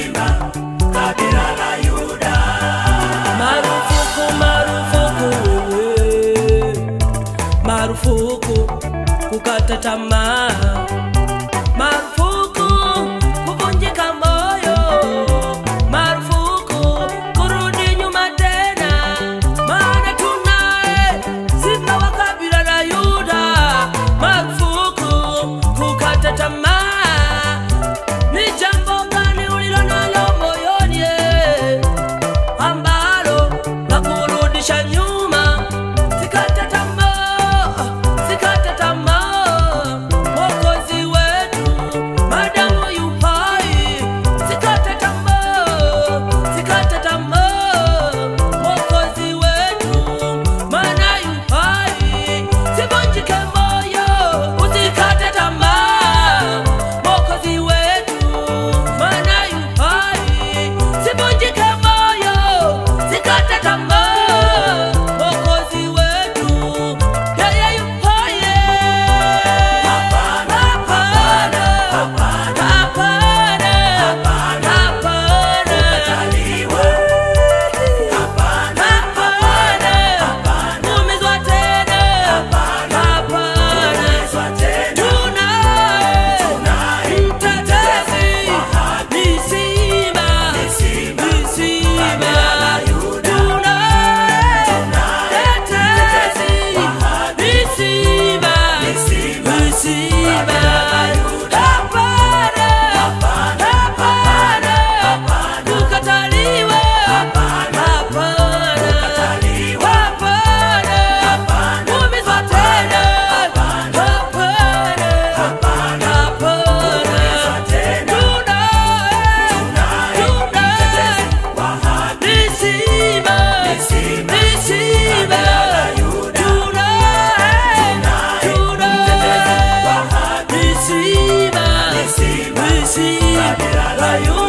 simba, kabila la Yuda. Marufuku, marufuku wewe, marufuku kukata tamaa, marufuku kuvunjika moyo, marufuku kurudi nyuma tena, maana tunaye simba wa kabila la Yuda. Marufuku kukata tamaa. Ni jambo gani ulilo nalo moyoni ambalo la kurudisha nyuma? Sikata tamaa, sikata tamaa, Mwokozi wetu madamu yu hai. Sikata tamaa, sikata tamaa, Mwokozi wetu maana yu hai. Sivunjike moyo, usikate tamaa, Mwokozi wetu maana yu hai. Sivunjike moyo, sikata tamaa, Mwokozi wetu yeye yu hai. Hapana, Hapana, hapana, hapana, hapana, hapana, kukataliwa. Hapana, hapana, hapana, kuumizwa tena, hapana, hapana. kuumizwa tena. Tunaye mtetezi, ni simba, Ni simba, ni simba. kabila la Yuda. Tunaye mtetezi, ni simba, Ni simba, ni simba. kabila la Yuda. Hapana, Hapana, hapana, hapana, kukataliwa. hapana, Hapana, kukataliwa. hapana, Hapana, kuumizwa tena. hapana, Hapana, hapana, hapana. kuumizwa tena. Tunaye Mtetezi wa haki. ni simba, Ni simba, ni simba. kabila la Yuda. Tunaye Mtetezi wa haki. ni simba, Ni simba, ni simba kabila la la Yuda.